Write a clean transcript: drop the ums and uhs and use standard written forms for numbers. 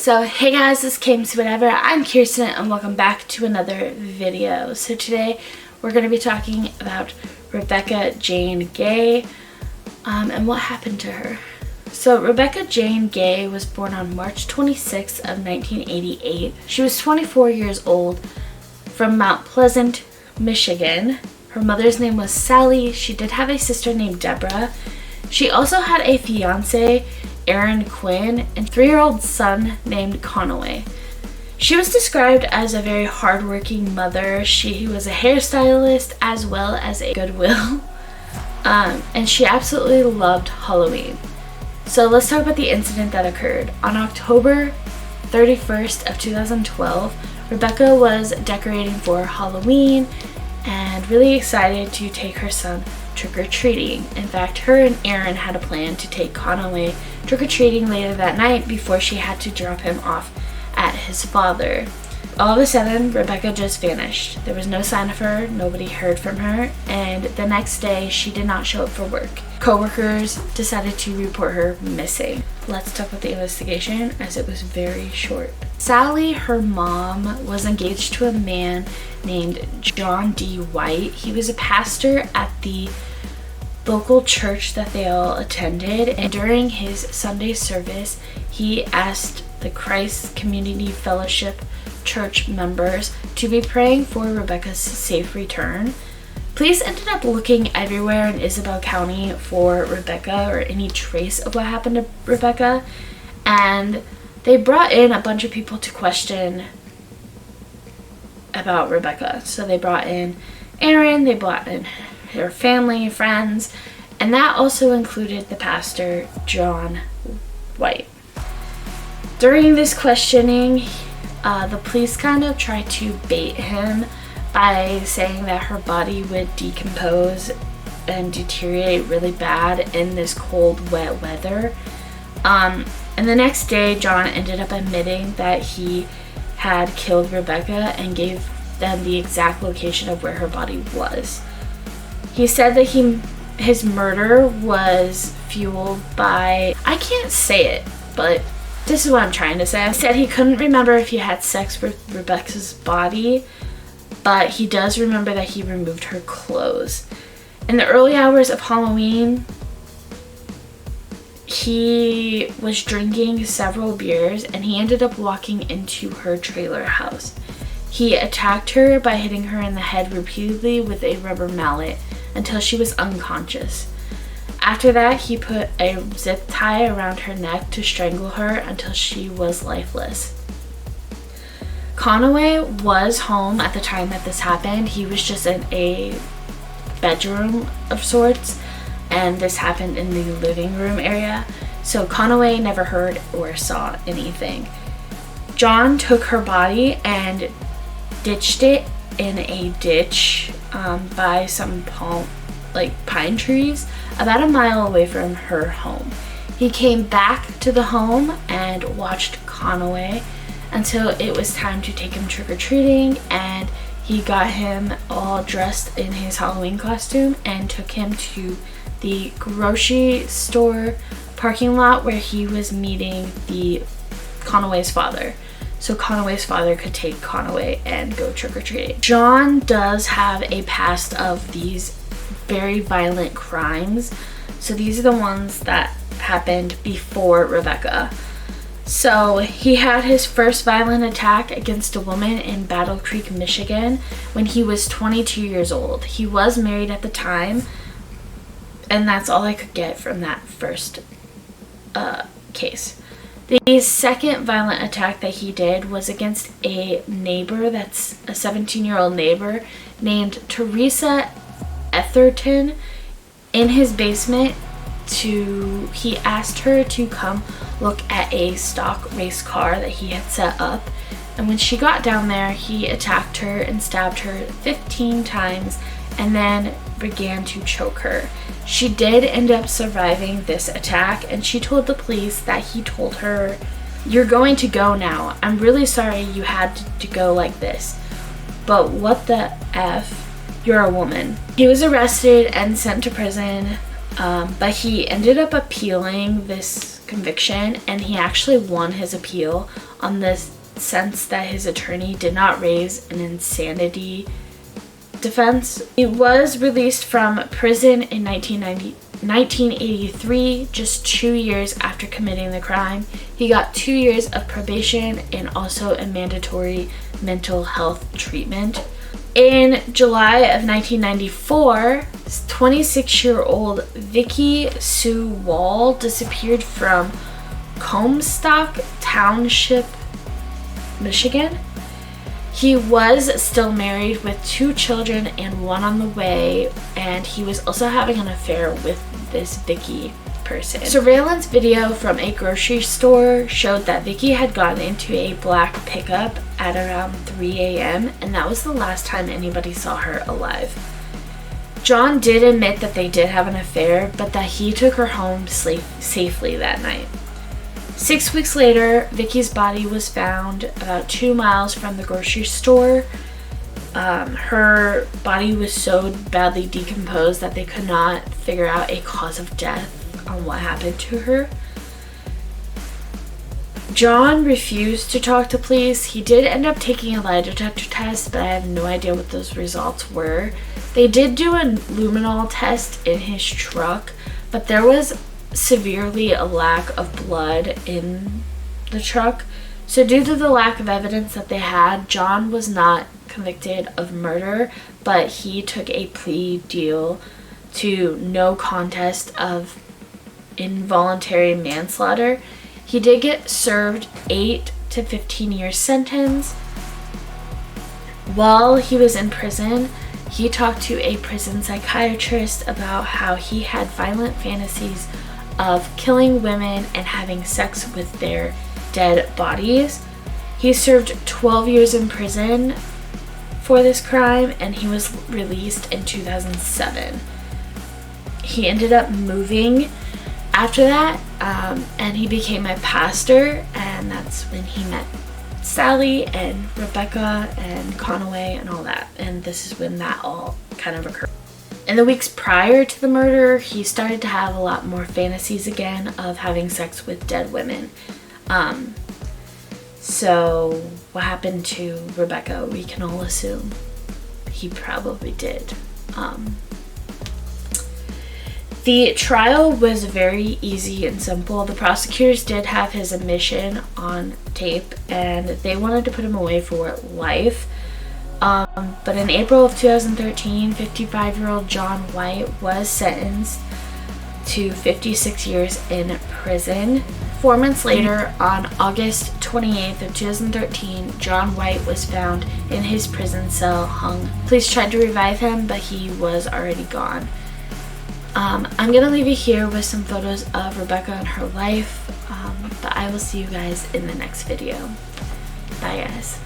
So hey guys, this is KMCers. I'm Kirsten and welcome back to another video. So today we're going to be talking about Rebekah Jane Gay and what happened to her. So Rebekah Jane Gay was born on March 26th of 1988. She was 24 years old from Mount Pleasant, Michigan. Her mother's name was Sally. She did have a sister named Deborah. She also had a fiance, Aaron Quinn, and 3-year-old son named Conaway. She was described as a very hardworking mother. She was a hairstylist as well as a Goodwill. And she absolutely loved Halloween. So let's talk about the incident that occurred. On October 31st of 2012, Rebekah was decorating for Halloween and really excited to take her son trick-or-treating. In fact, her and Aaron had a plan to take Conaway trick-or-treating later that night before she had to drop him off at his father. All of a sudden, Rebekah just vanished. There was no sign of her, nobody heard from her, and the next day she did not show up for work. Coworkers decided to report her missing. Let's talk about the investigation, as it was very short. Sally, her mom, was engaged to a man named John D. White. He was a pastor at the local church that they all attended, and during his Sunday service, he asked the Christ Community Fellowship church members to be praying for Rebekah's safe return. Police ended up looking everywhere in Isabel County for Rebekah or any trace of what happened to Rebekah, and they brought in a bunch of people to question about Rebekah. So they brought in Aaron, they brought in her family, friends, and that also included the pastor, John White. During this questioning, the police kind of tried to bait him by saying that her body would decompose and deteriorate really bad in this cold, wet weather. And the next day, John ended up admitting that he had killed Rebekah and gave them the exact location of where her body was. He said that his murder was fueled by, I can't say it, but this is what I'm trying to say. He said he couldn't remember if he had sex with Rebekah's body, but he does remember that he removed her clothes. In the early hours of Halloween, he was drinking several beers and he ended up walking into her trailer house. He attacked her by hitting her in the head repeatedly with a rubber mallet until she was unconscious. After that, he put a zip tie around her neck to strangle her until she was lifeless. Conaway was home at the time that this happened. He was just in a bedroom of sorts, and this happened in the living room area. So Conaway never heard or saw anything. John took her body and ditched it in a ditch by some pine trees about a mile away from her home. He came back to the home and watched Conaway until it was time to take him trick-or-treating, and he got him all dressed in his Halloween costume and took him to the grocery store parking lot where he was meeting Conaway's father. So Conaway's father could take Conaway and go trick-or-treating. John does have a past of these very violent crimes. So these are the ones that happened before Rebekah. So he had his first violent attack against a woman in Battle Creek, Michigan when he was 22 years old. He was married at the time, and that's all I could get from that first case. The second violent attack that he did was against a neighbor, that's a 17-year-old neighbor named Teresa Etherton. In his basement, he asked her to come look at a stock race car that he had set up, and when she got down there, he attacked her and stabbed her 15 times and then began to choke her. She did end up surviving this attack, and she told the police that he told her, "You're going to go now. I'm really sorry you had to go like this, but what the F? You're a woman." He was arrested and sent to prison, but he ended up appealing this conviction, and he actually won his appeal on the sense that his attorney did not raise an insanity defense. He was released from prison in 1983, just 2 years after committing the crime. He got 2 years of probation and also a mandatory mental health treatment. In July of 1994, 26-year-old Vicky Sue Wall disappeared from Comstock Township, Michigan. He was still married with 2 children and 1 on the way, and he was also having an affair with this Vicky person. Surveillance video from a grocery store showed that Vicky had gotten into a black pickup at around 3 a.m., and that was the last time anybody saw her alive. John did admit that they did have an affair, but that he took her home safely that night. 6 weeks later, Vicky's body was found about 2 miles from the grocery store. Her body was so badly decomposed that they could not figure out a cause of death on what happened to her. John refused to talk to police. He did end up taking a lie detector test, but I have no idea what those results were. They did do a luminol test in his truck, but there was severely a lack of blood in the truck. So due to the lack of evidence that they had, John was not convicted of murder, but he took a plea deal to no contest of involuntary manslaughter. He did get served 8 to 15 year sentence. While he was in prison, he talked to a prison psychiatrist about how he had violent fantasies of killing women and having sex with their dead bodies. He served 12 years in prison for this crime, and he was released in 2007. He ended up moving after that, and he became a pastor, and that's when he met Sally and Rebekah and Conaway and all that, and this is when that all kind of occurred. In the weeks prior to the murder, he started to have a lot more fantasies again of having sex with dead women. So what happened to Rebekah, we can all assume he probably did. The trial was very easy and simple. The prosecutors did have his admission on tape, and they wanted to put him away for life. But in April of 2013, 55-year-old John White was sentenced to 56 years in prison. 4 months later, on August 28th of 2013, John White was found in his prison cell hung. Police tried to revive him, but he was already gone. I'm gonna leave you here with some photos of Rebekah and her life, but I will see you guys in the next video. Bye guys.